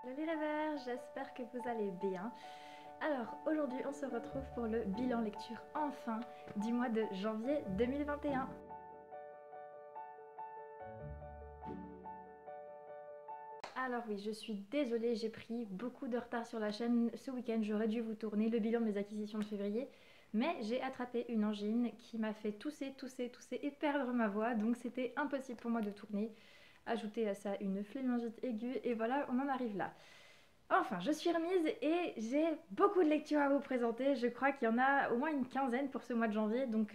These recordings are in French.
Salut les rêveurs, j'espère que vous allez bien. Alors aujourd'hui on se retrouve pour le bilan lecture enfin du mois de janvier 2021. Alors oui, je suis désolée, j'ai pris beaucoup de retard sur la chaîne ce week-end, j'aurais dû vous tourner le bilan de mes acquisitions de février, mais j'ai attrapé une angine qui m'a fait tousser et perdre ma voix, donc c'était impossible pour moi de tourner. Ajouter à ça une phlébingite aiguë et voilà, on en arrive là. Enfin, je suis remise et j'ai beaucoup de lectures à vous présenter. Je crois qu'il y en a au moins une quinzaine pour ce mois de janvier. Donc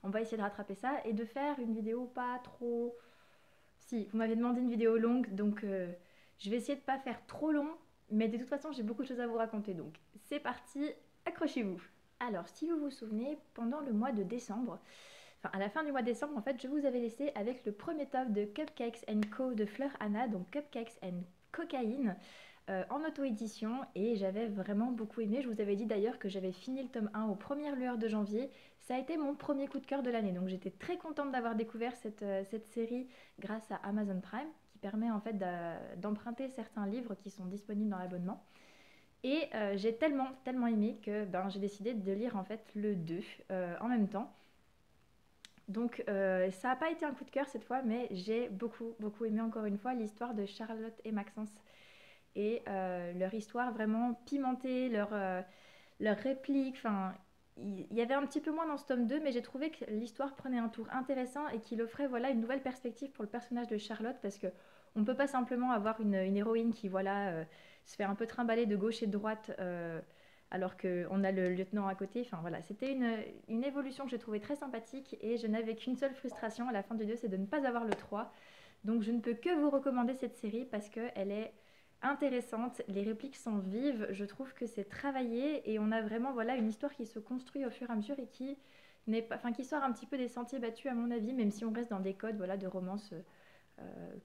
on va essayer de rattraper ça et de faire une vidéo pas trop... Si, vous m'avez demandé une vidéo longue, donc je vais essayer de pas faire trop long. Mais de toute façon, j'ai beaucoup de choses à vous raconter. Donc c'est parti, accrochez-vous. Alors, si vous vous souvenez, pendant le mois de décembre, enfin à la fin du mois de décembre, en fait, je vous avais laissé avec le premier tome de Cupcakes Co. de Fleur Anna, donc Cupcakes Cocaïne, en auto-édition et j'avais vraiment beaucoup aimé. Je vous avais dit d'ailleurs que j'avais fini le tome 1 aux premières lueurs de janvier. Ça a été mon premier coup de cœur de l'année, donc j'étais très contente d'avoir découvert cette série grâce à Amazon Prime qui permet en fait d'emprunter certains livres qui sont disponibles dans l'abonnement. Et j'ai tellement aimé que j'ai décidé de lire en fait le 2 en même temps. Donc ça n'a pas été un coup de cœur cette fois, mais j'ai beaucoup aimé encore une fois l'histoire de Charlotte et Maxence et leur histoire vraiment pimentée, leur réplique, enfin il y avait un petit peu moins dans ce tome 2, mais j'ai trouvé que l'histoire prenait un tour intéressant et qu'il offrait voilà une nouvelle perspective pour le personnage de Charlotte parce que on peut pas simplement avoir une héroïne qui voilà se fait un peu trimballer de gauche et de droite alors qu'on a le lieutenant à côté. Enfin voilà, c'était une évolution que j'ai trouvée très sympathique et je n'avais qu'une seule frustration à la fin du 2, c'est de ne pas avoir le 3. Donc je ne peux que vous recommander cette série parce qu'elle est intéressante, les répliques sont vives, je trouve que c'est travaillé et on a vraiment voilà une histoire qui se construit au fur et à mesure et qui n'est pas, enfin qui sort un petit peu des sentiers battus à mon avis, même si on reste dans des codes voilà de romance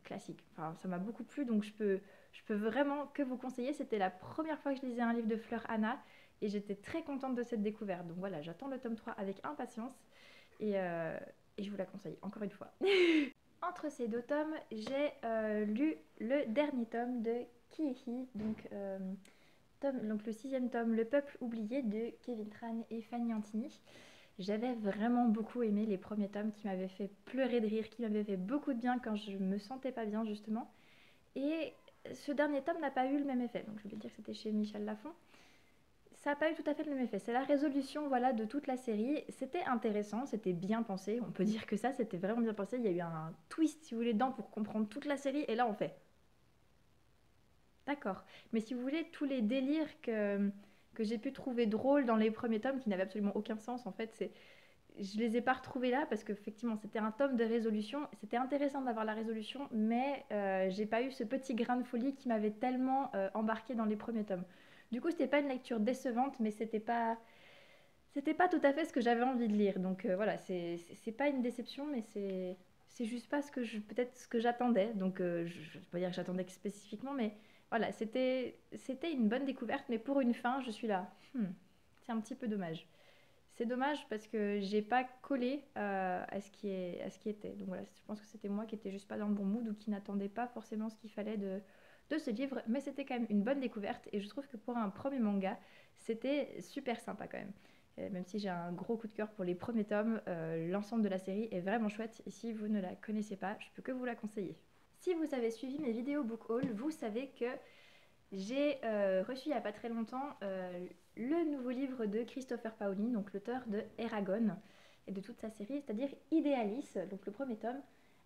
classique. Enfin ça m'a beaucoup plu donc je peux vraiment que vous conseiller. C'était la première fois que je lisais un livre de Fleur Anna et j'étais très contente de cette découverte. Donc voilà, j'attends le tome 3 avec impatience et je vous la conseille encore une fois. Entre ces deux tomes, j'ai lu le dernier tome de Kiehi, donc le sixième tome, Le Peuple oublié de Kevin Tran et Fanny Antini. J'avais vraiment beaucoup aimé les premiers tomes qui m'avaient fait pleurer de rire, qui m'avaient fait beaucoup de bien quand je me sentais pas bien justement. Et ce dernier tome n'a pas eu le même effet, donc je voulais dire que c'était chez Michel Lafon. Ça n'a pas eu tout à fait le même effet. C'est la résolution voilà, de toute la série. C'était intéressant, c'était bien pensé. On peut dire que ça, c'était vraiment bien pensé. Il y a eu un twist, si vous voulez, dedans pour comprendre toute la série. Et là, on fait. D'accord. Mais si vous voulez, tous les délires que j'ai pu trouver drôles dans les premiers tomes, qui n'avaient absolument aucun sens, en fait, je les ai pas retrouvés là parce qu'effectivement, c'était un tome de résolution. C'était intéressant d'avoir la résolution, mais j'ai pas eu ce petit grain de folie qui m'avait tellement embarqué dans les premiers tomes. Du coup, c'était pas une lecture décevante, mais c'était pas tout à fait ce que j'avais envie de lire. Donc voilà, c'est pas une déception, mais c'est juste pas peut-être ce que j'attendais. Donc je ne vais pas dire que j'attendais spécifiquement, mais voilà, c'était une bonne découverte. Mais pour une fin, je suis là. C'est un petit peu dommage. C'est dommage parce que j'ai pas collé à ce qui était. Donc voilà, je pense que c'était moi qui était juste pas dans le bon mood ou qui n'attendait pas forcément ce qu'il fallait de ce livre. Mais c'était quand même une bonne découverte et je trouve que pour un premier manga, c'était super sympa quand même. Même si j'ai un gros coup de cœur pour les premiers tomes, l'ensemble de la série est vraiment chouette et si vous ne la connaissez pas, je peux que vous la conseiller. Si vous avez suivi mes vidéos book haul, vous savez que j'ai reçu il n'y a pas très longtemps le nouveau livre de Christopher Paoli, donc l'auteur de Eragon et de toute sa série, c'est-à-dire Idéalis, donc le premier tome,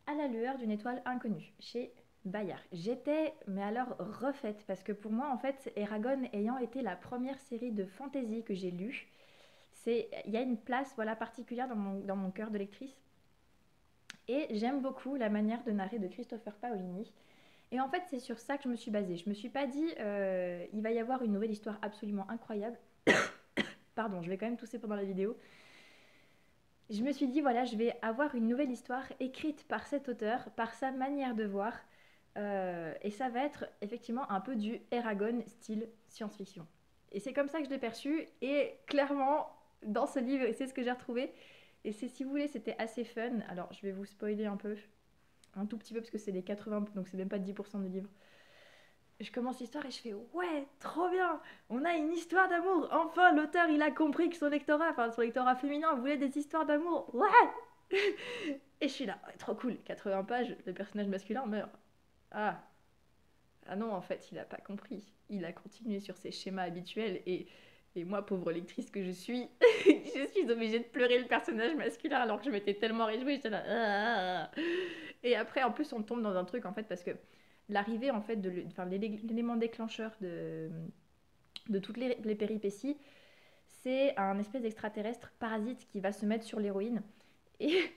à la lueur d'une étoile inconnue, chez Bayard. J'étais, mais alors, refaite, parce que pour moi, en fait, Eragon ayant été la première série de fantasy que j'ai lue, il y a une place voilà, particulière dans mon cœur de lectrice. Et j'aime beaucoup la manière de narrer de Christopher Paolini. Et en fait, c'est sur ça que je me suis basée. Je me suis pas dit, il va y avoir une nouvelle histoire absolument incroyable. Pardon, je vais quand même tousser pendant la vidéo. Je me suis dit, voilà, je vais avoir une nouvelle histoire écrite par cet auteur, par sa manière de voir. Et ça va être effectivement un peu du Eragon style science-fiction. Et c'est comme ça que je l'ai perçu. Et clairement, dans ce livre, c'est ce que j'ai retrouvé. Et c'est, si vous voulez, c'était assez fun. Alors, je vais vous spoiler un peu, un tout petit peu, parce que c'est les 80, donc c'est même pas 10% du livre. je commence l'histoire et je fais ouais, trop bien, on a une histoire d'amour. Enfin, l'auteur il a compris que son lectorat féminin voulait des histoires d'amour. Ouais. Et je suis là, ouais, trop cool. 80 pages, le personnage masculin meurt. Ah, ah non, en fait, il a pas compris. Il a continué sur ses schémas habituels et moi, pauvre lectrice que je suis, je suis obligée de pleurer le personnage masculin alors que je m'étais tellement réjouie. J'étais là. Ah. Et après, en plus, on tombe dans un truc en fait parce que l'arrivée en fait enfin, l'élément déclencheur de toutes les péripéties, c'est un espèce d'extraterrestre parasite qui va se mettre sur l'héroïne. Et,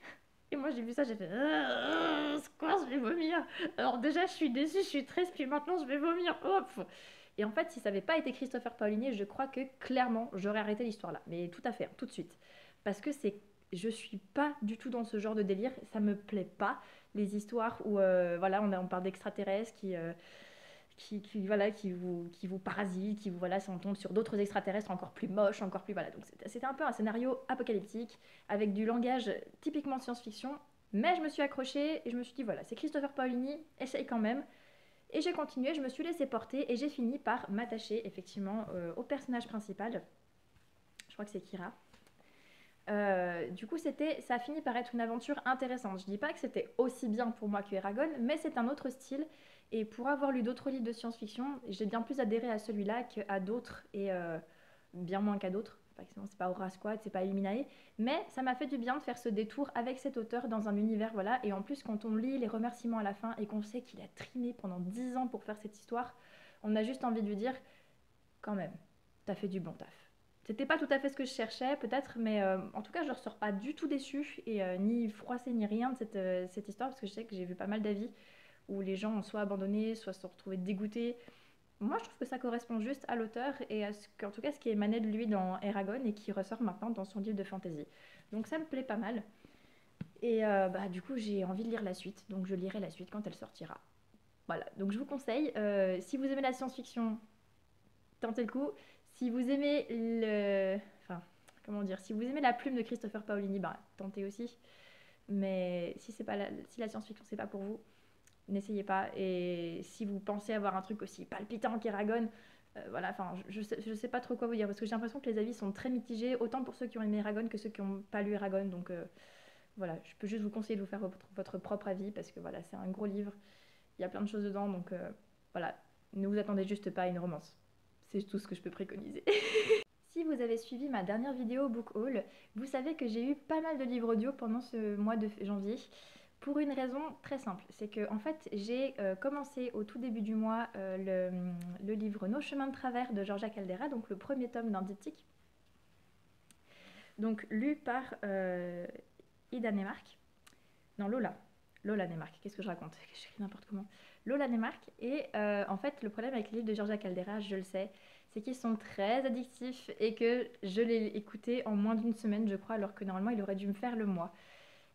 et moi j'ai vu ça, j'ai fait quoi, je vais vomir. Alors déjà je suis déçue, je suis triste, puis maintenant je vais vomir. Hop. Et en fait, si ça n'avait pas été Christopher Paolini, je crois que clairement j'aurais arrêté l'histoire là. Mais tout à fait, tout de suite. Parce que je suis pas du tout dans ce genre de délire, ça me plaît pas. Les histoires où voilà, on parle d'extraterrestres voilà, qui vous parasitent, voilà, on tombe sur d'autres extraterrestres encore plus moches, encore plus voilà. Donc c'était un peu un scénario apocalyptique avec du langage typiquement science-fiction, mais je me suis accrochée et je me suis dit voilà, c'est Christopher Paolini, essaye quand même. Et j'ai continué, je me suis laissée porter et j'ai fini par m'attacher effectivement au personnage principal. Je crois que c'est Kira. Du coup, ça a fini par être une aventure intéressante. Je dis pas que c'était aussi bien pour moi que Eragon, mais c'est un autre style. Et pour avoir lu d'autres livres de science-fiction, j'ai bien plus adhéré à celui-là qu'à d'autres, et bien moins qu'à d'autres. Par exemple, c'est pas Aura Squad, c'est pas Illuminae, mais ça m'a fait du bien de faire ce détour avec cet auteur dans un univers, voilà. Et en plus, quand on lit les remerciements à la fin et qu'on sait qu'il a trimé pendant 10 ans pour faire cette histoire, on a juste envie de lui dire, quand même, t'as fait du bon taf. C'était pas tout à fait ce que je cherchais, peut-être, mais en tout cas, je ne ressors pas du tout déçue et ni froissée ni rien de cette histoire, parce que je sais que j'ai vu pas mal d'avis où les gens ont soit abandonné, soit se sont retrouvés dégoûtés. Moi, je trouve que ça correspond juste à l'auteur et en tout cas, ce qui émanait de lui dans Eragon et qui ressort maintenant dans son livre de fantasy. Donc ça me plaît pas mal. Et du coup, j'ai envie de lire la suite, donc je lirai la suite quand elle sortira. Voilà, donc je vous conseille, si vous aimez la science-fiction, tentez le coup. Si vous aimez enfin, comment dire, si vous aimez la plume de Christopher Paolini, bah, tentez aussi. Mais si la science-fiction c'est pas pour vous, n'essayez pas. Et si vous pensez avoir un truc aussi palpitant qu'Eragon, voilà, enfin, je sais pas trop quoi vous dire parce que j'ai l'impression que les avis sont très mitigés, autant pour ceux qui ont aimé Eragon que ceux qui n'ont pas lu Eragon. Donc voilà, je peux juste vous conseiller de vous faire votre propre avis parce que voilà, c'est un gros livre, il y a plein de choses dedans, donc voilà, ne vous attendez juste pas à une romance. C'est tout ce que je peux préconiser. Si vous avez suivi ma dernière vidéo Book Haul, vous savez que j'ai eu pas mal de livres audio pendant ce mois de janvier. Pour une raison très simple, c'est que en fait j'ai commencé au tout début du mois le livre Nos chemins de travers de Georgia Caldera, donc le premier tome d'un diptyque, donc lu par Ida Neymark, non Lola Neymark, qu'est-ce que je raconte? J'écris n'importe comment. Lola Neymark, et en fait le problème avec les livres de Georgia Caldera, je le sais, c'est qu'ils sont très addictifs et que je l'ai écouté en moins d'une semaine, je crois, alors que normalement il aurait dû me faire le mois.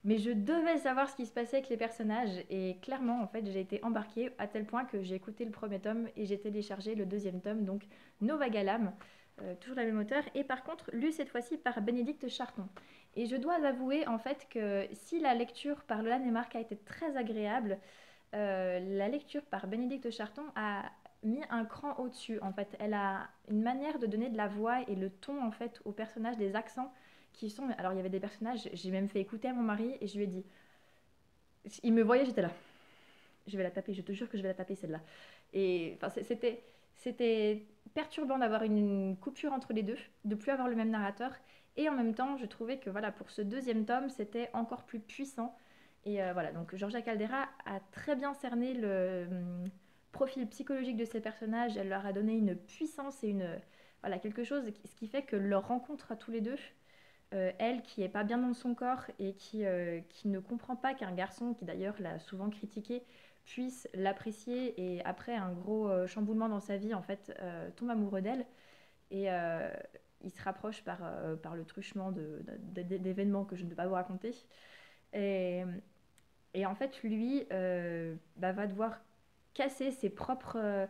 Mais je devais savoir ce qui se passait avec les personnages et clairement, en fait, j'ai été embarquée à tel point que j'ai écouté le premier tome et j'ai téléchargé le deuxième tome, donc Nova Galam, toujours la même auteure, et par contre lu cette fois-ci par Bénédicte Charton. Et je dois avouer en fait que si la lecture par Lola Neymark a été très agréable, la lecture par Bénédicte Charton a mis un cran au-dessus. En fait, elle a une manière de donner de la voix et le ton en fait aux personnages, des accents qui sont. Alors il y avait des personnages, j'ai même fait écouter à mon mari et je lui ai dit, il me voyait, j'étais là, je vais la taper, je te jure que je vais la taper celle-là. Et enfin, c'était perturbant d'avoir une coupure entre les deux, de plus avoir le même narrateur. Et en même temps, je trouvais que voilà, pour ce deuxième tome, c'était encore plus puissant. Et voilà, donc Georgia Caldera a très bien cerné le profil psychologique de ces personnages. Elle leur a donné une puissance et voilà, quelque chose, ce qui fait que leur rencontre à tous les deux, elle qui est pas bien dans son corps et qui ne comprend pas qu'un garçon, qui d'ailleurs l'a souvent critiqué, puisse l'apprécier et après un gros chamboulement dans sa vie, en fait, tombe amoureux d'elle. Et il se rapproche par le truchement d'événements que je ne peux pas vous raconter. Et, et en fait, lui va devoir casser ses propres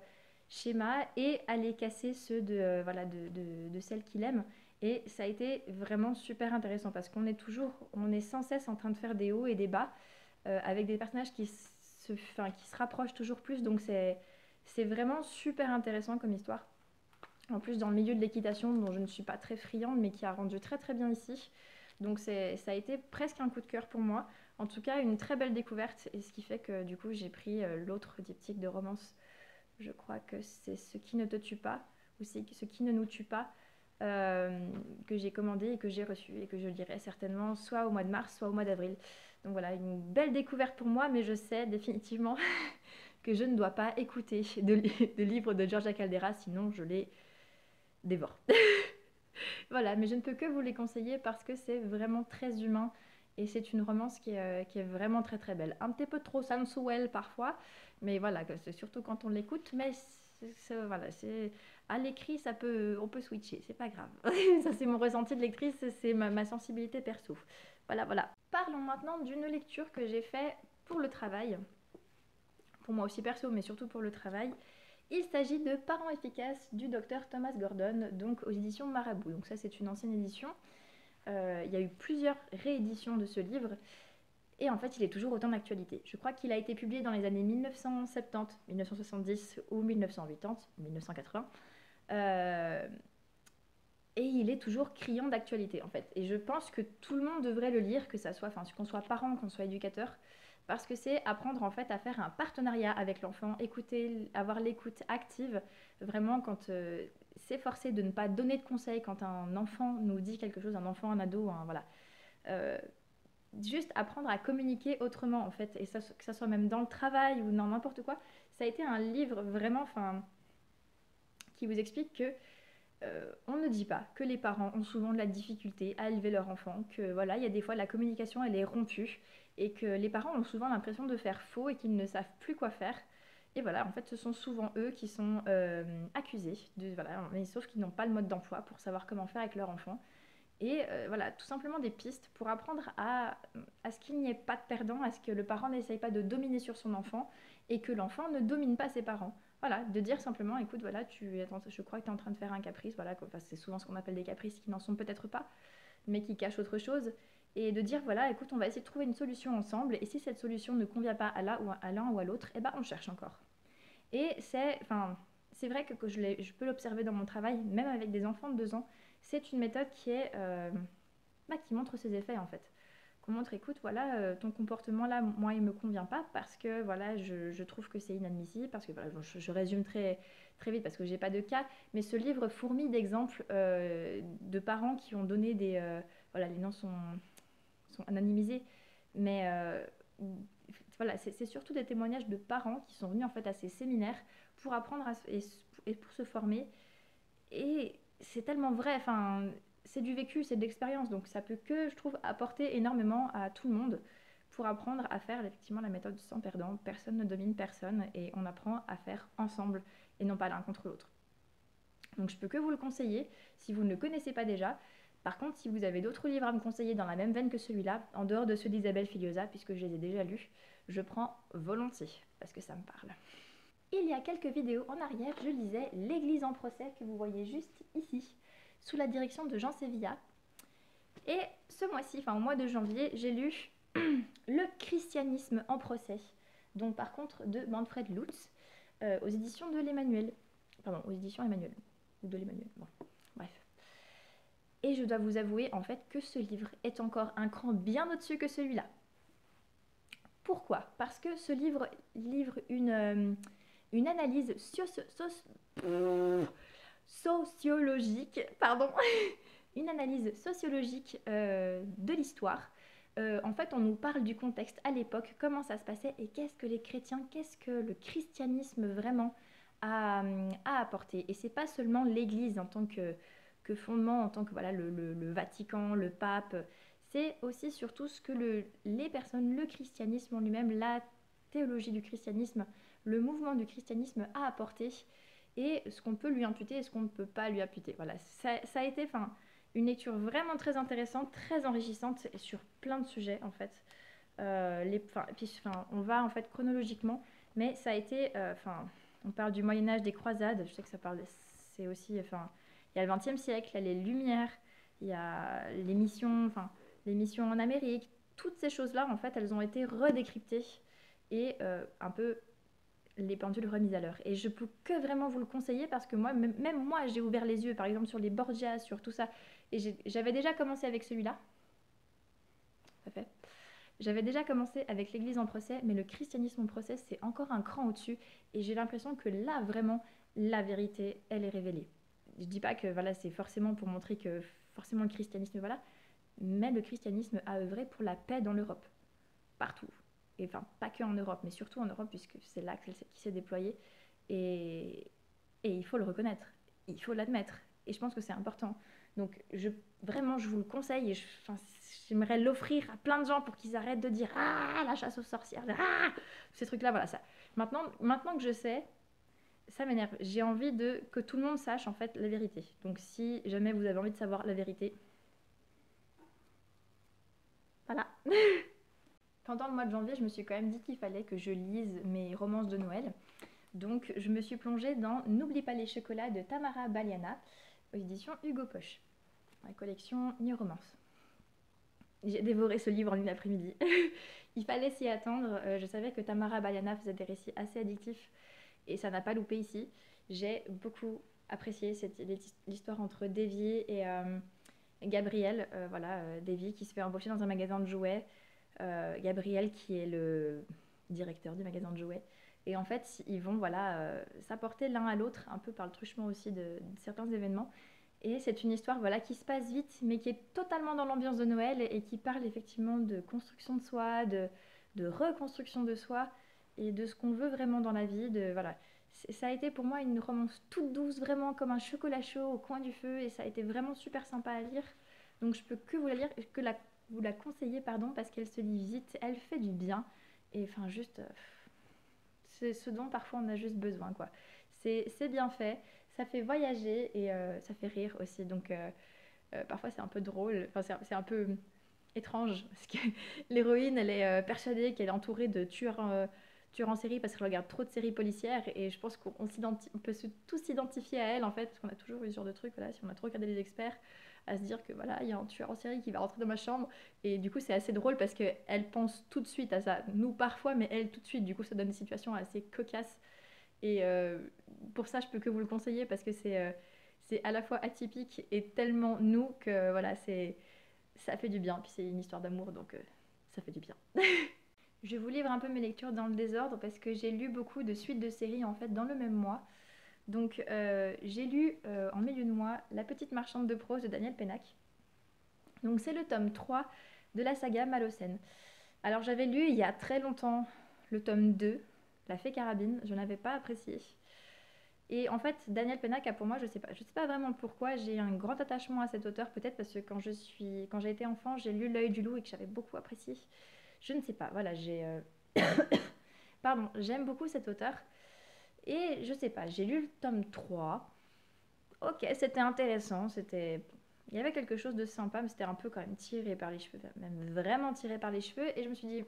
schémas et aller casser ceux voilà, de celle qu'il aime. Et ça a été vraiment super intéressant parce on est sans cesse en train de faire des hauts et des bas avec des personnages qui se rapprochent toujours plus. Donc C'est vraiment super intéressant comme histoire. En plus, dans le milieu de l'équitation, dont je ne suis pas très friande, mais qui a rendu très très bien ici. Donc ça a été presque un coup de cœur pour moi. En tout cas, une très belle découverte. Et ce qui fait que du coup, j'ai pris l'autre diptyque de romance. Je crois que c'est Ce qui ne te tue pas, ou c'est Ce qui ne nous tue pas, que j'ai commandé et que j'ai reçu. Et que je lirai certainement soit au mois de mars, soit au mois d'avril. Donc voilà, une belle découverte pour moi, mais je sais définitivement que je ne dois pas écouter de livres de Georgia Caldera, sinon je les dévore. Voilà, mais je ne peux que vous les conseiller parce que c'est vraiment très humain et c'est une romance qui est vraiment très très belle. Un petit peu trop sensuelle parfois, mais voilà, c'est surtout quand on l'écoute, mais voilà, c'est à l'écrit, on peut switcher, c'est pas grave. Ça c'est mon ressenti de lectrice, c'est ma sensibilité perso. Voilà, voilà. Parlons maintenant d'une lecture que j'ai faite pour le travail, pour moi aussi perso, mais surtout pour le travail. Il s'agit de Parents efficaces du docteur Thomas Gordon, donc aux éditions Marabout. Donc ça c'est une ancienne édition. Il y a eu plusieurs rééditions de ce livre et en fait il est toujours autant d'actualité. Je crois qu'il a été publié dans les années 1970, 1970 ou 1980, 1980. Et il est toujours criant d'actualité en fait. Et je pense que tout le monde devrait le lire, que ça soit, enfin, qu'on soit parent, qu'on soit éducateur, parce que c'est apprendre en fait à faire un partenariat avec l'enfant, écouter, avoir l'écoute active, vraiment quand s'efforcer de ne pas donner de conseils quand un enfant nous dit quelque chose, un enfant, un ado, voilà. Euh, Juste apprendre à communiquer autrement en fait, et ça, que ça soit même dans le travail ou dans n'importe quoi. Ça a été un livre vraiment, enfin, qui vous explique que on ne dit pas que les parents ont souvent de la difficulté à élever leur enfant, que voilà, il y a des fois la communication elle est rompue et que les parents ont souvent l'impression de faire faux et qu'ils ne savent plus quoi faire. Et voilà, en fait, ce sont souvent eux qui sont accusés, voilà, mais sauf qu'ils n'ont pas le mode d'emploi pour savoir comment faire avec leur enfant. Et voilà, tout simplement des pistes pour apprendre à ce qu'il n'y ait pas de perdant, à ce que le parent n'essaye pas de dominer sur son enfant et que l'enfant ne domine pas ses parents. Voilà, de dire simplement, écoute, voilà, je crois que tu es en train de faire un caprice, voilà, enfin, c'est souvent ce qu'on appelle des caprices qui n'en sont peut-être pas, mais qui cachent autre chose. Et de dire, voilà, écoute, on va essayer de trouver une solution ensemble, et si cette solution ne convient pas à l'un ou à l'autre, eh ben, on cherche encore. Et c'est vrai que je peux l'observer dans mon travail, même avec des enfants de 2 ans, c'est une méthode qui montre ses effets en fait. Qu'on montre, écoute, voilà, ton comportement là, moi, il me convient pas parce que voilà, je trouve que c'est inadmissible, parce que voilà, je résume très, très vite parce que j'ai pas de cas, mais ce livre fourmille d'exemples de parents qui ont donné voilà, les noms sont anonymisés, mais voilà, c'est surtout des témoignages de parents qui sont venus en fait à ces séminaires pour apprendre et pour se former. Et c'est tellement vrai, enfin, c'est du vécu, c'est de l'expérience, donc ça peut que, je trouve, apporter énormément à tout le monde pour apprendre à faire effectivement la méthode sans perdant. Personne ne domine personne et on apprend à faire ensemble et non pas l'un contre l'autre. Donc je peux que vous le conseiller si vous ne le connaissez pas déjà. Par contre, si vous avez d'autres livres à me conseiller dans la même veine que celui-là, en dehors de ceux d'Isabelle Filiosa, puisque je les ai déjà lus, je prends volontiers parce que ça me parle. Il y a quelques vidéos en arrière, je lisais L'Église en procès que vous voyez juste ici, sous la direction de Jean Sévilla. Et ce mois-ci, enfin au mois de janvier, j'ai lu Le christianisme en procès, donc par contre de Manfred Lutz, aux éditions de l'Emmanuel. Pardon, aux éditions Emmanuel. Ou de l'Emmanuel, bon, bref. Et je dois vous avouer en fait que ce livre est encore un cran bien au-dessus que celui-là. Pourquoi? Parce que ce livre livre une analyse sociologique, pardon, une analyse sociologique de l'histoire. En fait, on nous parle du contexte à l'époque, comment ça se passait et qu'est-ce que les chrétiens, qu'est-ce que le christianisme vraiment a apporté. Et c'est pas seulement l'Église en tant que fondement, en tant que voilà, le Vatican, le pape, c'est aussi surtout ce que les personnes, le christianisme en lui-même, la théologie du christianisme, le mouvement du christianisme a apporté et ce qu'on peut lui imputer et ce qu'on ne peut pas lui imputer. Voilà, ça a été une lecture vraiment très intéressante, très enrichissante et sur plein de sujets en fait. On va en fait chronologiquement, mais ça a été, on parle du Moyen Âge, des croisades, je sais que ça parle, c'est aussi, il y a le XXe siècle, il y a les Lumières, il y a les missions en Amérique, toutes ces choses-là en fait, elles ont été redécryptées et un peu les pendules remises à l'heure. Et je peux que vraiment vous le conseiller parce que moi, même moi, j'ai ouvert les yeux, par exemple, sur les Borgia, sur tout ça. Et j'avais déjà commencé avec celui-là. Ça fait. J'avais déjà commencé avec l'Église en procès, mais le christianisme en procès, c'est encore un cran au-dessus. Et j'ai l'impression que là, vraiment, la vérité, elle est révélée. Je dis pas que voilà, c'est forcément pour montrer que forcément le christianisme, voilà, mais le christianisme a œuvré pour la paix dans l'Europe, partout. Et enfin, pas que en Europe, mais surtout en Europe, puisque c'est là qui s'est déployé. Et, et il faut le reconnaître, il faut l'admettre. Et je pense que c'est important. Donc vraiment, je vous le conseille et j'aimerais l'offrir à plein de gens pour qu'ils arrêtent de dire ah la chasse aux sorcières, ah ces trucs-là, voilà ça. Maintenant que je sais, ça m'énerve. J'ai envie que tout le monde sache en fait la vérité. Donc si jamais vous avez envie de savoir la vérité, voilà. Pendant le mois de janvier, je me suis quand même dit qu'il fallait que je lise mes romances de Noël. Donc je me suis plongée dans N'oublie pas les chocolats de Tamara Baliana aux éditions Hugo Poche, la collection New Romance. J'ai dévoré ce livre en une après-midi. Il fallait s'y attendre. Je savais que Tamara Baliana faisait des récits assez addictifs et ça n'a pas loupé ici. J'ai beaucoup apprécié l'histoire entre Davy et Gabriel. Davy qui se fait embaucher dans un magasin de jouets. Gabriel qui est le directeur du magasin de jouets. Et en fait, ils vont s'apporter l'un à l'autre, un peu par le truchement aussi de certains événements. Et c'est une histoire qui se passe vite, mais qui est totalement dans l'ambiance de Noël et qui parle effectivement de construction de soi, de reconstruction de soi et de ce qu'on veut vraiment dans la vie. Ça a été pour moi une romance toute douce, vraiment comme un chocolat chaud au coin du feu, et ça a été vraiment super sympa à lire. Donc je peux que vous la lire, vous la conseiller, pardon, parce qu'elle se lit vite, elle fait du bien. Et enfin, juste, c'est ce dont parfois on a juste besoin, quoi. C'est bien fait, ça fait voyager et ça fait rire aussi. Donc parfois c'est un peu drôle, enfin c'est un peu étrange parce que l'héroïne elle est persuadée qu'elle est entourée de tueurs en série parce qu'elle regarde trop de séries policières et je pense on peut tous s'identifier à elle en fait parce qu'on a toujours eu ce genre de truc, voilà, si on a trop regardé les experts, à se dire que voilà, il y a un tueur en série qui va rentrer dans ma chambre et du coup c'est assez drôle parce qu'elle pense tout de suite à ça, nous parfois mais elle tout de suite, du coup ça donne des situations assez cocasses et pour ça je peux que vous le conseiller parce que c'est à la fois atypique et tellement nous que voilà, ça fait du bien. Puis c'est une histoire d'amour, donc ça fait du bien. Je vous livre un peu mes lectures dans le désordre parce que j'ai lu beaucoup de suites de séries en fait dans le même mois. Donc j'ai lu en milieu de mois La petite marchande de prose de Daniel Pennac. Donc c'est le tome 3 de la saga Malocène. Alors j'avais lu il y a très longtemps le tome 2, La fée carabine, je n'avais pas apprécié. Et en fait, Daniel Pennac a pour moi, je sais pas vraiment pourquoi, j'ai un grand attachement à cet auteur, peut-être parce que quand j'ai été enfant, j'ai lu L'œil du loup et que j'avais beaucoup apprécié. Je ne sais pas, voilà, pardon, j'aime beaucoup cet auteur. Et je sais pas, j'ai lu le tome 3. Ok, c'était intéressant, il y avait quelque chose de sympa, mais c'était un peu quand même tiré par les cheveux, même vraiment tiré par les cheveux. Et je me suis dit,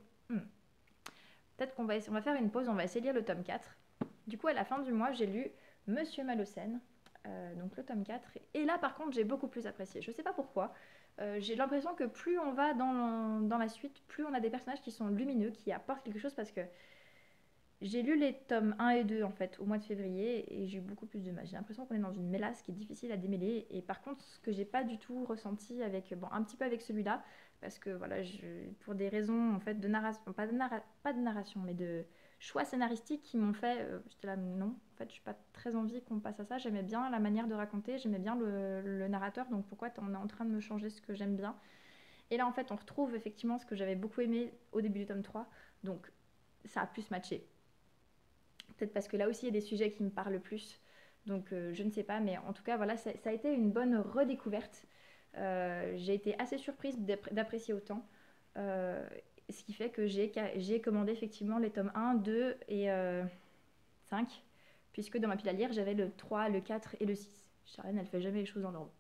peut-être on va faire une pause, on va essayer de lire le tome 4. Du coup, à la fin du mois, j'ai lu Monsieur Malocène, donc le tome 4. Et là, par contre, j'ai beaucoup plus apprécié. Je sais pas pourquoi. J'ai l'impression que plus on va dans la suite, plus on a des personnages qui sont lumineux, qui apportent quelque chose parce que j'ai lu les tomes 1 et 2 en fait au mois de février et j'ai eu beaucoup plus de mal. J'ai l'impression qu'on est dans une mélasse qui est difficile à démêler. Et par contre, ce que j'ai pas du tout ressenti un petit peu avec celui-là, parce que voilà, pour des raisons en fait de narration, pas de narration, mais de choix scénaristiques qui m'ont fait, j'étais là non, en fait, je suis pas très envie qu'on passe à ça. J'aimais bien la manière de raconter, j'aimais bien le narrateur, donc pourquoi on est en train de me changer ce que j'aime bien. Et là en fait, on retrouve effectivement ce que j'avais beaucoup aimé au début du tome 3, donc ça a pu se matcher. Peut-être parce que là aussi il y a des sujets qui me parlent plus. Donc je ne sais pas, mais en tout cas voilà, ça a été une bonne redécouverte. J'ai été assez surprise d'apprécier autant. Ce qui fait que j'ai commandé effectivement les tomes 1, 2 et 5. Puisque dans ma pile à lire, j'avais le 3, le 4 et le 6. Charlène, elle fait jamais les choses en ordre.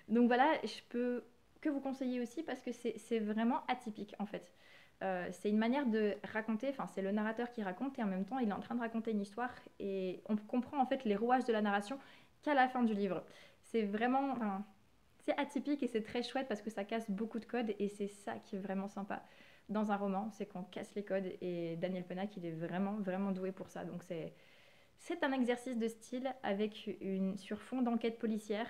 Donc voilà, je peux que vous conseiller aussi parce que c'est vraiment atypique en fait. C'est une manière de raconter, enfin c'est le narrateur qui raconte et en même temps il est en train de raconter une histoire et on comprend en fait les rouages de la narration qu'à la fin du livre. C'est vraiment, c'est atypique et c'est très chouette parce que ça casse beaucoup de codes et c'est ça qui est vraiment sympa. dans un roman, c'est qu'on casse les codes et Daniel Pennac, il est vraiment, vraiment doué pour ça. Donc c'est un exercice de style avec sur fond d'enquête policière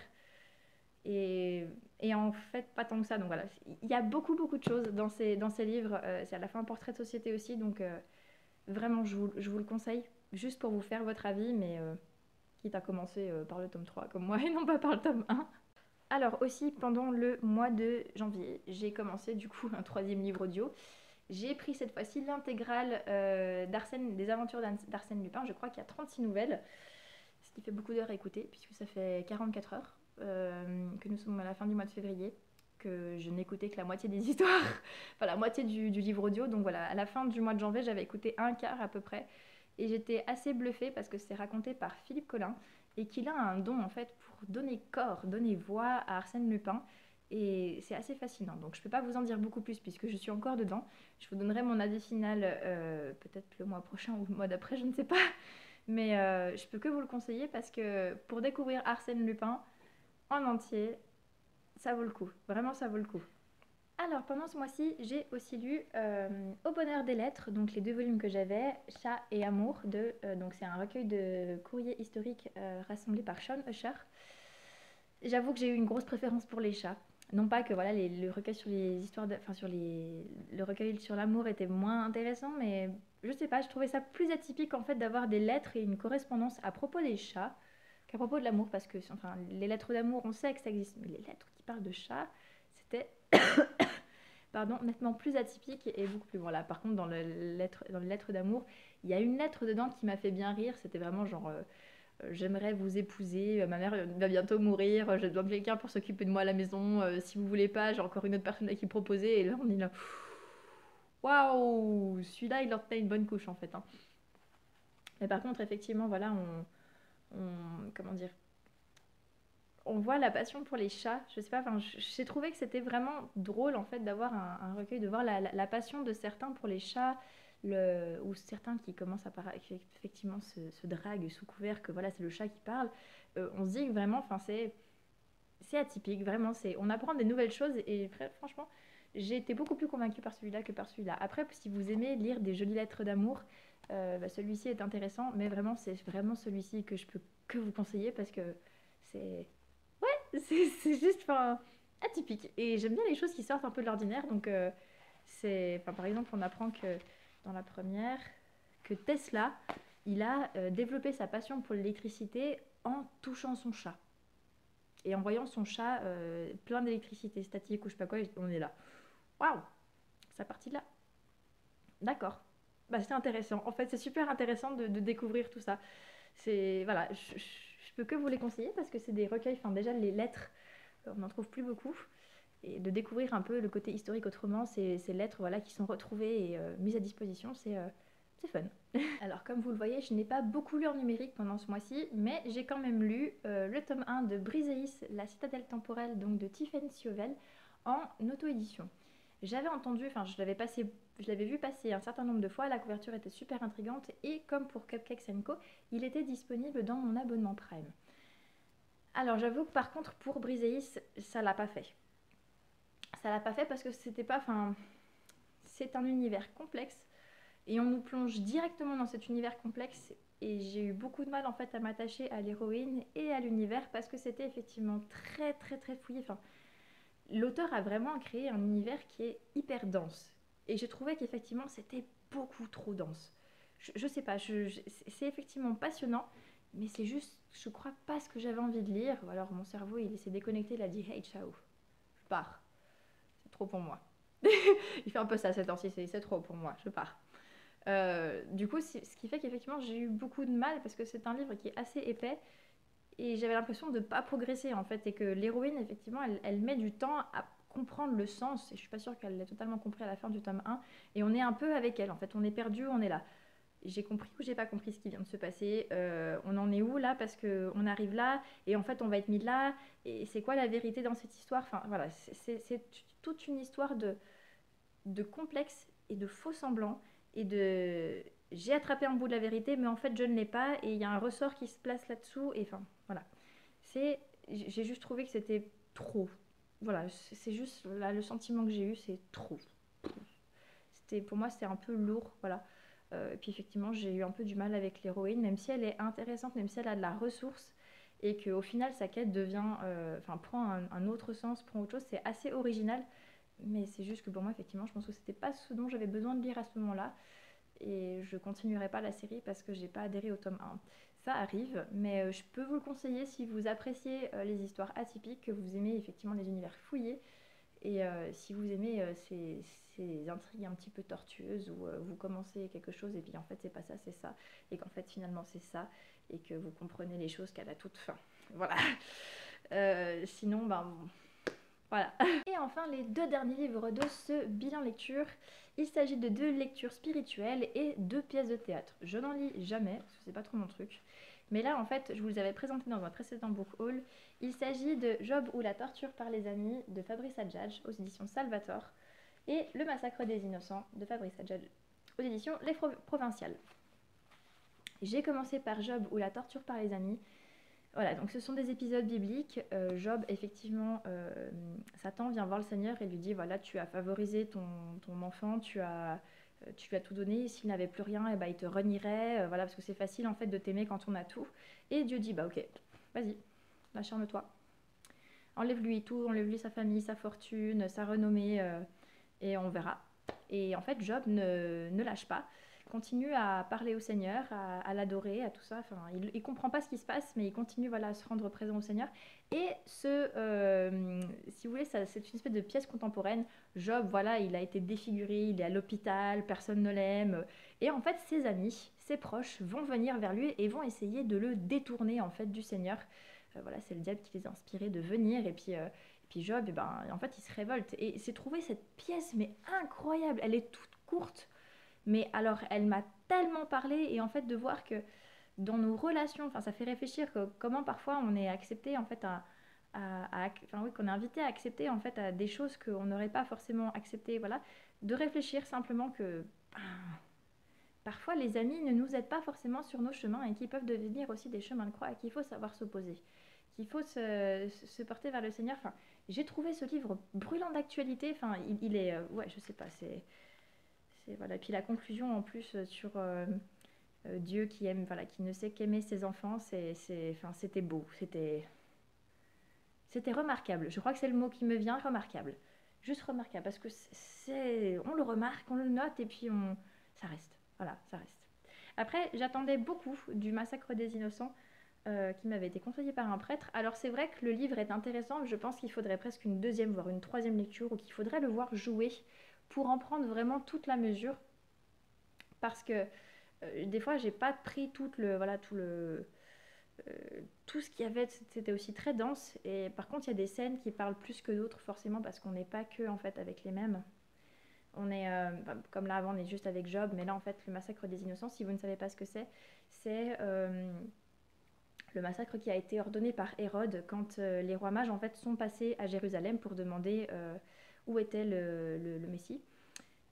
et, et en fait pas tant que ça. Donc voilà, il y a beaucoup, beaucoup de choses dans ces livres. C'est à la fois un portrait de société aussi, donc vraiment, je vous le conseille juste pour vous faire votre avis, mais quitte à commencer par le tome 3 comme moi et non pas par le tome 1. Alors aussi, pendant le mois de janvier, j'ai commencé du coup un troisième livre audio. J'ai pris cette fois-ci l'intégrale des aventures d'Arsène Lupin. Je crois qu'il y a 36 nouvelles, ce qui fait beaucoup d'heures à écouter, puisque ça fait 44 heures que nous sommes à la fin du mois de février, que je n'écoutais que la moitié des histoires, enfin la moitié du livre audio. Donc voilà, à la fin du mois de janvier, j'avais écouté un quart à peu près. Et j'étais assez bluffée parce que c'est raconté par Philippe Collin et qu'il a un don en fait pour donner corps, donner voix à Arsène Lupin. Et c'est assez fascinant. Donc je ne peux pas vous en dire beaucoup plus puisque je suis encore dedans. Je vous donnerai mon avis final peut-être le mois prochain ou le mois d'après, je ne sais pas. Mais je peux que vous le conseiller parce que pour découvrir Arsène Lupin en entier, ça vaut le coup. Vraiment, ça vaut le coup. Alors, pendant ce mois-ci, j'ai aussi lu Au bonheur des lettres, donc les deux volumes que j'avais, Chat et Amour, donc c'est un recueil de courriers historiques rassemblés par Sean Usher. J'avoue que j'ai eu une grosse préférence pour les chats. Non pas que voilà, le recueil sur les histoires, enfin le recueil sur l'amour était moins intéressant, mais je sais pas, je trouvais ça plus atypique en fait d'avoir des lettres et une correspondance à propos des chats qu'à propos de l'amour, parce que enfin les lettres d'amour, on sait que ça existe, mais les lettres qui parlent de chats, c'était pardon, nettement plus atypique et beaucoup plus voilà. Par contre, dans les lettres d'amour, il y a une lettre dedans qui m'a fait bien rire. C'était vraiment genre j'aimerais vous épouser, ma mère va bientôt mourir, j'ai besoin de quelqu'un pour s'occuper de moi à la maison. Si vous voulez pas, j'ai encore une autre personne à qui proposer. Et là, on est là. Waouh, celui-là, il leur fait une bonne couche en fait. Hein. Mais par contre, effectivement, voilà, comment dire, on voit la passion pour les chats. Je sais pas, enfin, j'ai trouvé que c'était vraiment drôle en fait d'avoir un recueil, de voir la passion de certains pour les chats, ou certains qui commencent à effectivement se draguent sous couvert que voilà c'est le chat qui parle. On se dit que vraiment, enfin c'est atypique, vraiment on apprend des nouvelles choses et franchement j'ai été beaucoup plus convaincue par celui-là que par celui-là. Après, si vous aimez lire des jolies lettres d'amour, celui-ci est intéressant, mais vraiment c'est vraiment celui-ci que je peux que vous conseiller parce que c'est c'est juste enfin, atypique. Et j'aime bien les choses qui sortent un peu de l'ordinaire. Donc, enfin, par exemple, on apprend que dans la première, que Tesla, il a développé sa passion pour l'électricité en touchant son chat. Et en voyant son chat plein d'électricité statique ou je sais pas quoi, on est là. Waouh, ça partit de là. D'accord. Bah, c'est intéressant. En fait, c'est super intéressant de découvrir tout ça. C'est voilà, je peux que vous les conseiller parce que c'est des recueils. Enfin, déjà les lettres, on n'en trouve plus beaucoup. Et de découvrir un peu le côté historique autrement, ces lettres voilà, qui sont retrouvées et mises à disposition, c'est fun. Alors comme vous le voyez, je n'ai pas beaucoup lu en numérique pendant ce mois-ci, mais j'ai quand même lu le tome 1 de Briseis, La citadelle temporelle, donc de Tiffen Siovel, en auto-édition. J'avais entendu, enfin je l'avais vu passer un certain nombre de fois, la couverture était super intrigante et comme pour Cupcakes Co, il était disponible dans mon abonnement Prime. Alors j'avoue que par contre pour Briseis, ça l'a pas fait. Ça l'a pas fait parce que c'était pas, enfin, c'est un univers complexe et on nous plonge directement dans cet univers complexe et j'ai eu beaucoup de mal en fait à m'attacher à l'héroïne et à l'univers parce que c'était effectivement très très très fouillé. Enfin, l'auteur a vraiment créé un univers qui est hyper dense et j'ai trouvé qu'effectivement c'était beaucoup trop dense. Je sais pas, c'est effectivement passionnant, mais c'est juste, je crois pas ce que j'avais envie de lire. Ou alors mon cerveau il s'est déconnecté, il a dit hey ciao, je pars. C'est trop pour moi. Il fait un peu ça cette temps-ci, c'est trop pour moi, je pars. Du coup, ce qui fait qu'effectivement j'ai eu beaucoup de mal parce que c'est un livre qui est assez épais et j'avais l'impression de ne pas progresser en fait et que l'héroïne effectivement elle met du temps à comprendre le sens et je suis pas sûre qu'elle l'ait totalement compris à la fin du tome 1 et on est un peu avec elle en fait, on est perdu, on est là. J'ai compris ou j'ai pas compris ce qui vient de se passer, on en est où là parce qu'on arrive là et en fait on va être mis là et c'est quoi la vérité dans cette histoire, enfin voilà, c'est toute une histoire de complexe et de faux semblants et de j'ai attrapé un bout de la vérité mais en fait je ne l'ai pas et il y a un ressort qui se place là-dessous et enfin voilà, j'ai juste trouvé que c'était trop, voilà, c'est juste là le sentiment que j'ai eu, c'est trop, pour moi c'était un peu lourd, voilà. Et puis effectivement j'ai eu un peu du mal avec l'héroïne, même si elle est intéressante, même si elle a de la ressource, et qu'au final sa quête devient, enfin prend un autre sens, prend autre chose, c'est assez original, mais c'est juste que pour moi effectivement je pense que c'était pas ce dont j'avais besoin de lire à ce moment-là, et je continuerai pas la série parce que j'ai pas adhéré au tome 1. Ça arrive, mais je peux vous le conseiller si vous appréciez les histoires atypiques, que vous aimez effectivement les univers fouillés, et si vous aimez ces intrigues un petit peu tortueuses où vous commencez quelque chose et puis en fait c'est pas ça, c'est ça, et qu'en fait finalement c'est ça, et que vous comprenez les choses qu'à la toute fin. Voilà. Sinon, ben voilà. Et enfin, les deux derniers livres de ce bilan lecture. Il s'agit de 2 lectures spirituelles et 2 pièces de théâtre. Je n'en lis jamais, parce que c'est pas trop mon truc. Mais là, en fait, je vous avais présenté dans un précédent book haul. Il s'agit de Job ou la torture par les amis de Fabrice Adjadj aux éditions Salvator et Le massacre des innocents de Fabrice Adjadj aux éditions Les Provinciales. J'ai commencé par Job ou la torture par les amis. Voilà, donc ce sont des épisodes bibliques. Job, effectivement, Satan vient voir le Seigneur et lui dit, voilà, tu as favorisé ton enfant, tu lui as tout donné, s'il n'avait plus rien, eh ben, il te renierait, voilà, parce que c'est facile en fait de t'aimer quand on a tout. Et Dieu dit, bah ok, vas-y, acharne-toi. Enlève-lui tout, enlève-lui sa famille, sa fortune, sa renommée, et on verra. Et en fait, Job ne lâche pas, continue à parler au Seigneur, à l'adorer, à tout ça. Enfin, il comprend pas ce qui se passe, mais il continue, voilà, à se rendre présent au Seigneur. Et si vous voulez, c'est une espèce de pièce contemporaine. Job, voilà, il a été défiguré, il est à l'hôpital, personne ne l'aime. Et en fait, ses amis, ses proches vont venir vers lui et vont essayer de le détourner en fait du Seigneur. Voilà, c'est le diable qui les a inspirés de venir. Et puis Job, eh ben, en fait, il se révolte. Et c'est trouvé cette pièce, mais incroyable. Elle est toute courte. Mais alors, elle m'a tellement parlé. Et en fait, de voir que dans nos relations, enfin, ça fait réfléchir que comment parfois on est accepté, en fait, enfin, oui, qu'on est invité à accepter, en fait, à des choses qu'on n'aurait pas forcément acceptées. Voilà. De réfléchir simplement que ben, parfois les amis ne nous aident pas forcément sur nos chemins et qui peuvent devenir aussi des chemins de croix et qu'il faut savoir s'opposer, qu'il faut se porter vers le Seigneur. Enfin, j'ai trouvé ce livre brûlant d'actualité. Enfin, il est, ouais, je sais pas, voilà. Et puis la conclusion en plus sur Dieu qui aime, voilà, qui ne sait qu'aimer ses enfants, enfin, c'était beau, c'était remarquable. Je crois que c'est le mot qui me vient, remarquable. Juste remarquable parce que on le remarque, on le note et puis ça reste. Voilà, ça reste. Après, j'attendais beaucoup du Massacre des Innocents qui m'avait été conseillé par un prêtre. Alors c'est vrai que le livre est intéressant, mais je pense qu'il faudrait presque une deuxième, voire une troisième lecture, ou qu'il faudrait le voir jouer pour en prendre vraiment toute la mesure. Parce que des fois, j'ai pas pris tout ce qu'il y avait, c'était aussi très dense. Et par contre, il y a des scènes qui parlent plus que d'autres, forcément, parce qu'on n'est pas que en fait avec les mêmes. On est, comme là avant, on est juste avec Job, mais là en fait, le massacre des innocents, si vous ne savez pas ce que c'est le massacre qui a été ordonné par Hérode quand les rois mages en fait sont passés à Jérusalem pour demander où était le Messie.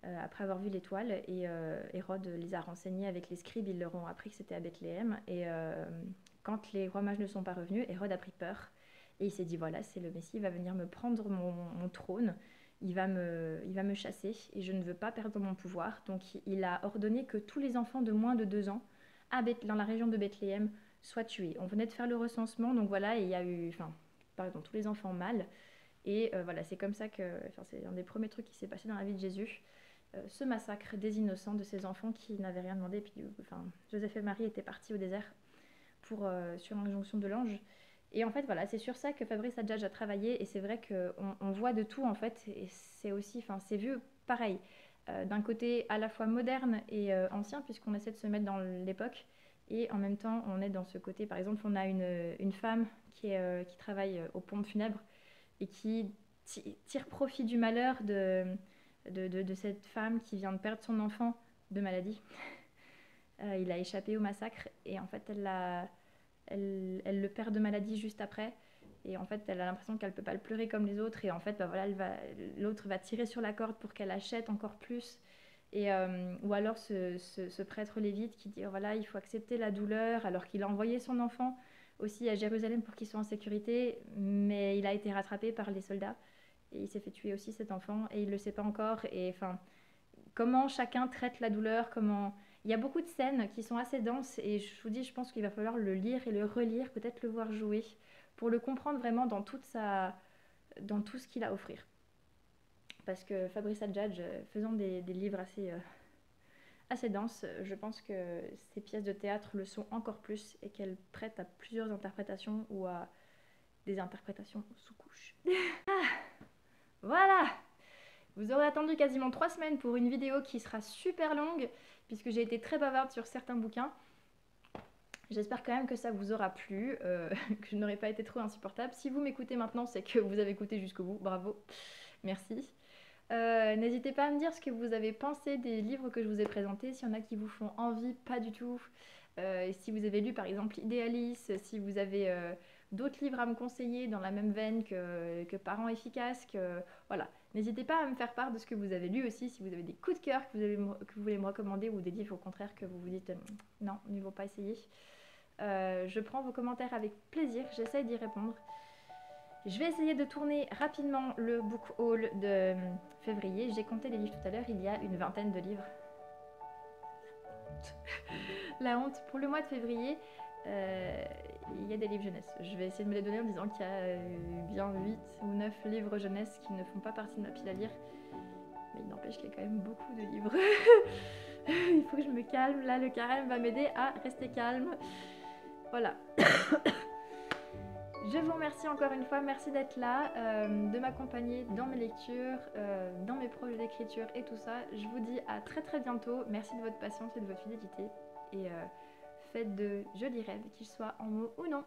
Après avoir vu l'étoile, et Hérode les a renseignés avec les scribes, ils leur ont appris que c'était à Bethléem. Et quand les rois mages ne sont pas revenus, Hérode a pris peur et il s'est dit voilà, c'est le Messie, il va venir me prendre mon trône, il va me chasser et je ne veux pas perdre mon pouvoir. Donc il a ordonné que tous les enfants de moins de 2 ans dans la région de Bethléem soient tués. On venait de faire le recensement, donc voilà, et il y a eu, enfin, pardon, tous les enfants mâles. Et voilà, c'est comme ça que, enfin, c'est un des premiers trucs qui s'est passé dans la vie de Jésus. Ce massacre des innocents, de ces enfants qui n'avaient rien demandé. Puis, enfin, Joseph et Marie étaient partis au désert sur l'injonction de l'ange. Et en fait, voilà, c'est sur ça que Fabrice Adjadj a travaillé. Et c'est vrai qu'on voit de tout, en fait. Et c'est aussi, enfin, c'est vu pareil, d'un côté à la fois moderne et ancien, puisqu'on essaie de se mettre dans l'époque. Et en même temps, on est dans ce côté, par exemple, on a une femme qui travaille aux pompes funèbres et qui tire profit du malheur de cette femme qui vient de perdre son enfant de maladie. Il a échappé au massacre et en fait elle le perd de maladie juste après, et en fait elle a l'impression qu'elle peut pas le pleurer comme les autres, et en fait bah, voilà, l'autre va tirer sur la corde pour qu'elle achète encore plus. Et, ou alors ce prêtre lévite qui dit oh, voilà, il faut accepter la douleur, alors qu'il a envoyé son enfant aussi à Jérusalem pour qu'il soit en sécurité, mais il a été rattrapé par les soldats et il s'est fait tuer aussi, cet enfant, et il le sait pas encore. Et enfin, comment chacun traite la douleur, comment... Il y a beaucoup de scènes qui sont assez denses et je vous dis, je pense qu'il va falloir le lire et le relire, peut-être le voir jouer, pour le comprendre vraiment dans dans tout ce qu'il a à offrir. Parce que Fabrice Adjadj, faisant des livres assez denses, je pense que ces pièces de théâtre le sont encore plus et qu'elles prêtent à plusieurs interprétations ou à des interprétations sous couche. Voilà! Vous aurez attendu quasiment 3 semaines pour une vidéo qui sera super longue, puisque j'ai été très bavarde sur certains bouquins. J'espère quand même que ça vous aura plu, que je n'aurai pas été trop insupportable. Si vous m'écoutez maintenant, c'est que vous avez écouté jusqu'au bout. Bravo, merci. N'hésitez pas à me dire ce que vous avez pensé des livres que je vous ai présentés, s'il y en a qui vous font envie, pas du tout. Si vous avez lu par exemple Idéalis, si vous avez d'autres livres à me conseiller dans la même veine que Parents efficaces, voilà. N'hésitez pas à me faire part de ce que vous avez lu aussi, si vous avez des coups de cœur que vous voulez me recommander ou des livres au contraire que vous vous dites non, il ne faut pas essayer. Je prends vos commentaires avec plaisir, j'essaye d'y répondre. Je vais essayer de tourner rapidement le book haul de février. J'ai compté les livres tout à l'heure, il y a une vingtaine de livres. La honte. Pour le mois de février, il y a des livres jeunesse. Je vais essayer de me les donner en disant qu'il y a bien 8 ou 9 livres jeunesse qui ne font pas partie de ma pile à lire. Mais il n'empêche qu'il y a quand même beaucoup de livres. Il faut que je me calme. Là, le carême va m'aider à rester calme. Voilà. Je vous remercie encore une fois, merci d'être là, de m'accompagner dans mes lectures, dans mes projets d'écriture et tout ça. Je vous dis à très très bientôt, merci de votre patience et de votre fidélité et faites de jolis rêves, qu'ils soient en mots ou non.